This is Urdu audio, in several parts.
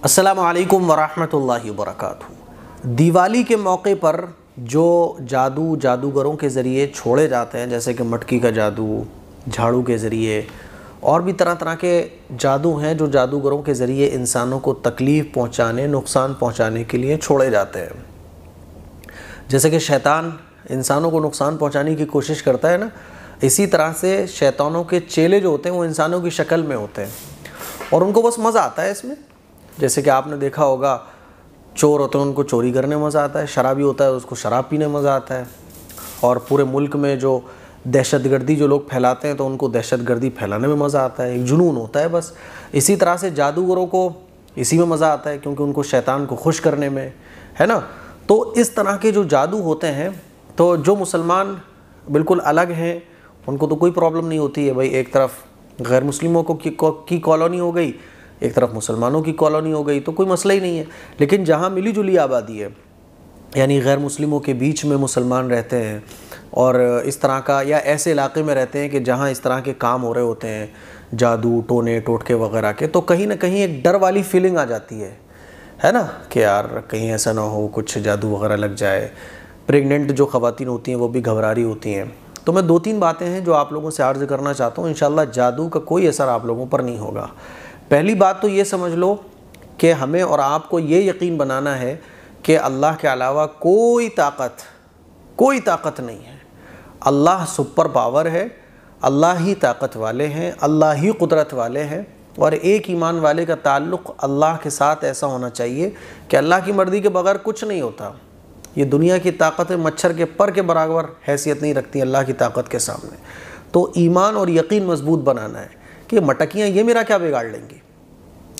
السلام علیکم ورحمۃ اللہ وبرکاتہ۔ دیوالی کے موقع پر جو جادوگروں کے ذریعے چھوڑے جاتے ہیں، جیسے کہ مٹکی کا جادو، جھاڑو کے ذریعے اور بھی طرح طرح کے جادو ہیں جو جادوگروں کے ذریعے انسانوں کو تکلیف پہنچانے، نقصان پہنچانے کے لیے چھوڑے جاتے ہیں۔ جیسے کہ شیطان انسانوں کو نقصان پہنچانے کی کوشش کرتا ہے نا، اسی طرح سے شیطانوں کے چیلے جو ہوتے ہیں وہ انسانوں کی شکل میں ہوتے ہیں اور ان کو بس مزہ آتا ہے اس میں۔ جیسے کہ آپ نے دیکھا ہوگا، چور ہوتے ہیں ان کو چوری کرنے میں مزہ آتا ہے، شرابی ہوتا ہے اس کو شراب پینے میں مزہ آتا ہے، اور پورے ملک میں جو دہشت گردی جو لوگ پھیلاتے ہیں تو ان کو دہشت گردی پھیلانے میں مزہ آتا ہے، ایک جنون ہوتا ہے بس۔ اسی طرح سے جادوگروں کو اسی میں مزہ آتا ہے کیونکہ ان کو شیطان کو خوش کرنے میں ہے نا۔ تو اس طرح کے جو جادو ہوتے ہیں، تو جو مسلمان بالکل الگ ہیں ان کو تو کوئی پرابلم نہیں ہوتی ہے، بھائی ایک طرف غیر مسلموں کی کالونی ہو گئی، ایک طرف مسلمانوں کی کالونی ہو گئی، تو کوئی مسئلہ ہی نہیں ہے۔ لیکن جہاں ملی جلی آبادی ہے، یعنی غیر مسلموں کے بیچ میں مسلمان رہتے ہیں اور اس طرح کا، یا ایسے علاقے میں رہتے ہیں کہ جہاں اس طرح کے کام ہو رہے ہوتے ہیں، جادو ٹونے ٹوٹکے وغیرہ کے، تو کہیں نہ کہیں ایک ڈر والی فیلنگ آ جاتی ہے نا، کہ یار کہیں ایسا نہ ہو کچھ جادو وغیرہ لگ جائے۔ پریگننٹ جو خواتین ہوتی ہیں وہ بھی گھبرا رہی ہوتی ہیں۔ تو میں 2-3 باتیں ہیں جو آپ لوگوں سے عرض کرنا چاہتا ہوں، انشاءاللہ جادو کا کوئی اثر آپ لوگوں پر نہیں ہوگا۔ پہلی بات تو یہ سمجھ لو کہ ہمیں اور آپ کو یہ یقین بنانا ہے کہ اللہ کے علاوہ کوئی طاقت نہیں ہے۔ اللہ سپر پاور ہے، اللہ ہی طاقت والے ہیں، اللہ ہی قدرت والے ہیں، اور ایک ایمان والے کا تعلق اللہ کے ساتھ ایسا ہونا چاہیے کہ اللہ کی مرضی کے بغیر کچھ نہیں ہوتا۔ یہ دنیا کی طاقتیں مچھر کے پر کے برابر حیثیت نہیں رکھتی اللہ کی طاقت کے سامنے۔ تو ایمان اور یقین مضبوط بنانا ہے کہ مٹکیاں یہ میرا کیا بگاڑ لیں گے،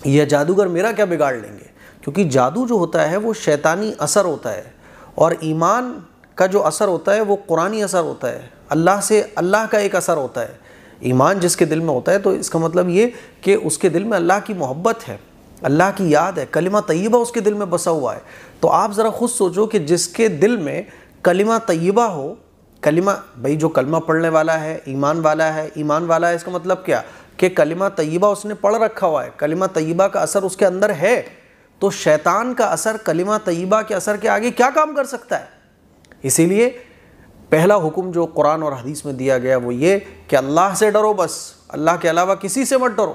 یا جادوگر میرا کیا بگاڑ لیں گے، کیونکہ جادو جو ہوتا ہے وہ شیطانی اثر ہوتا ہے، اور ایمان کا جو اثر ہوتا ہے وہ قرآنی اثر ہوتا ہے، اللہ کا ایک اثر ہوتا ہے۔ ایمان جس کے دل میں ہوتا ہے تو اس کا مطلب یہ کہ اس کے دل میں اللہ کی محبت ہے، اللہ کی یاد ہے، کلمہ طیبہ اس کے دل میں بسا ہوا ہے۔ تو آپ ذرا خود سوچو کہ جس کے دل میں کلمہ طیبہ ہو، بھائی جو کلمہ پڑھنے والا ہے ایمان والا ہے، اس کا مطلب کیا کہ کلمہ طیبہ اس نے پڑھ رکھا ہوا ہے، کلمہ طیبہ کا اثر اس کے اندر ہے، تو شیطان کا اثر کلمہ طیبہ کے اثر کے آگے کیا کام کر سکتا ہے؟ اسی لیے پہلا حکم جو قرآن اور حدیث میں دیا گیا وہ یہ کہ اللہ سے ڈرو، بس اللہ کے علاوہ کسی سے مت ڈرو،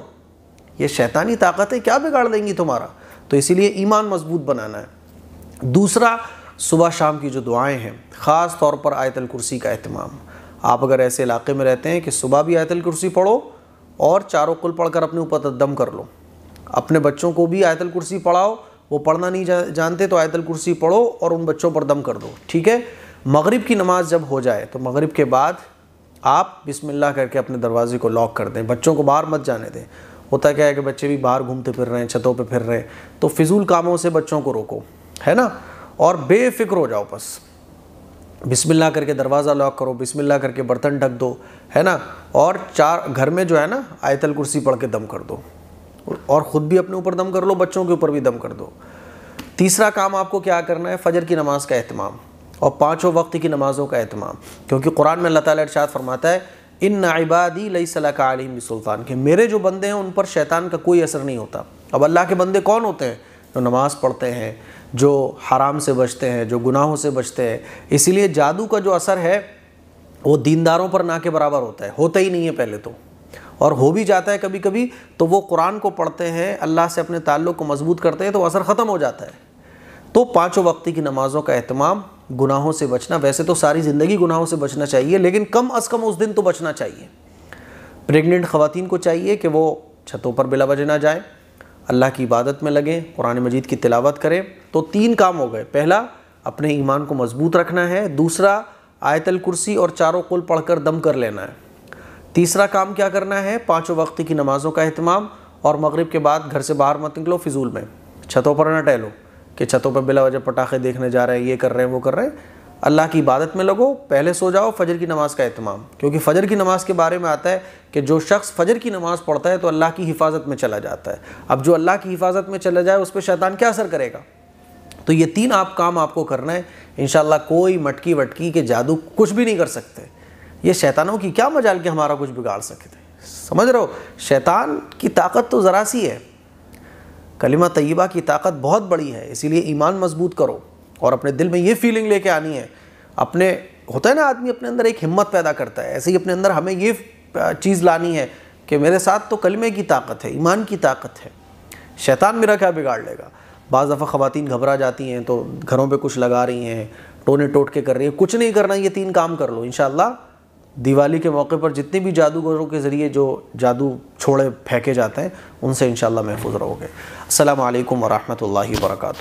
یہ شیطانی طاقتیں کیا بگاڑ دیں گی تمہارا۔ تو اسی لیے ایمان مضبوط بنانا ہے۔ دوسرا، صبح شام کی جو دعائیں ہیں، خاص طور پر آیت الکرسی کا اہتمام۔ آپ اگر ایسے علاقے میں رہتے ہیں کہ صبح بھی آیت الکرسی پڑھو اور چاروں قل پڑھ کر اپنے اوپر دم کر لو، اپنے بچوں کو بھی آیت الکرسی پڑھاؤ، وہ پڑھنا نہیں جانتے تو آیت الکرسی پڑھو اور ان بچوں پر دم کر دو، ٹھیک ہے۔ مغرب کی نماز جب ہو جائے تو مغرب کے بعد آپ بسم اللہ کر کے اپنے دروازے کو لاک کر دیں، بچوں کو باہر مت جانے دیں۔ ہوتا کیا ہے کہ بچے بھی باہر گھومتے پھر رہے ہیں، چھتوں پہ پھر رہے ہیں، تو فضول کاموں سے بچوں کو روکو، ہے نا، اور بے فکر ہو جاؤ، بس بسم اللہ کر کے دروازہ لاک کرو، بسم اللہ کر کے برتن ڈھک دو، ہے نا، اور گھر میں جو ہے نا آیت الکرسی پڑھ کے دم کر دو، اور خود بھی اپنے اوپر دم کر لو، بچوں کے اوپر بھی دم کر دو۔ تیسرا کام آپ کو کیا کرنا ہے؟ فجر کی نماز کا اہتمام اور 5 وقت کی نمازوں کا اہتمام، کیونکہ قرآن میں اللہ تعالیٰ ارشاد فرماتا ہے ان عبادی لیس لک علیہم بسلطان، کہ میرے جو بندے ہیں ان پر شیطان کا کوئی اثر نہیں ہوتا۔ اب اللہ کے بندے کون ہوتے ہیں؟ جو نماز پڑھتے ہیں، جو حرام سے بچتے ہیں، جو گناہوں سے بچتے ہیں۔ اسی لیے جادو کا جو اثر ہے وہ دینداروں پر نہ کے برابر ہوتا ہی نہیں ہے پہلے تو، اور ہو بھی جاتا ہے کبھی کبھی تو وہ قرآن کو پڑھتے ہیں، اللہ سے اپنے تعلق کو مضبوط کرتے ہیں تو اثر ختم ہو جاتا ہے۔ تو 5 وقت کی نمازوں کا اہتمام، گناہوں سے بچنا، ویسے تو ساری زندگی گناہوں سے بچنا چاہیے لیکن کم از کم اس دن تو بچنا چاہیے۔ پریگننٹ خواتین کو چاہیے کہ وہ چھتوں پر بلا وجہ نہ جائیں، اللہ کی عبادت میں لگیں، قرآن مجید کی تلاوت کریں۔ تو 3 کام ہو گئے، پہلا اپنے ایمان کو مضبوط رکھنا ہے، دوسرا آیت الکرسی اور چاروں قل پڑھ کر دم کر لینا ہے، تیسرا کام کیا کرنا ہے؟ 5 وقت کی نمازوں کا اہتمام، اور مغرب کے بعد گھر سے باہر مت نکلو فضول میں، چھتوں پر نہ ٹہلو کہ چھتوں پر بلا وجہ پٹاخے دیکھنے جا رہے ہیں، یہ کر رہے ہیں وہ کر رہے ہیں۔ اللہ کی عبادت میں لگو، پہلے سو جاؤ۔ فجر کی نماز کا اہتمام، کیونکہ فجر کی نماز کے بارے میں آتا ہے کہ جو شخص فجر کی نماز پڑھتا ہے تو اللہ کی حفاظت میں چلا جاتا ہے۔ اب جو اللہ کی حفاظت میں چلا جائے اس پہ شیطان کیا اثر کرے گا؟ تو یہ 3 کام آپ کو کرنا ہے، انشاءاللہ کوئی مٹکی وٹکی کے جادو کچھ بھی نہیں کر سکتے۔ یہ شیطانوں کی کیا مجال کہ ہمارا کچھ بگاڑ سکتے، سمجھ رہے ہو؟ شیطان کی طاقت تو ذرا سی ہے، کلمہ طیبہ کی طاقت بہت بڑی ہے، اسی لیے ایمان مضبوط کرو اور اپنے دل میں یہ فیلنگ لے کے آنی ہے. اپنے ہوتا ہے نا آدمی اپنے اندر ایک ہمت پیدا کرتا ہے، ایسے ہی اپنے اندر ہمیں یہ چیز لانی ہے کہ میرے ساتھ تو کلمے کی طاقت ہے، ایمان کی طاقت ہے، شیطان میرا کیا بگاڑ لے گا. بعض دفعہ خواتین گھبرا جاتی ہیں تو گھروں پہ کچھ لگا رہی ہیں، ٹونے ٹوٹکے کر رہی ہیں. کچھ نہیں کرنا، یہ 3 کام کر لو انشاءاللہ. دیوالی کے موقع پر جتنے بھی جادوگروں کے ذریعے جو جادو چھوڑے پھینکے جاتے ہیں ان سے انشاءاللہ محفوظ رہو گے. السلام علیکم ورحمۃ اللہ وبرکاتہ.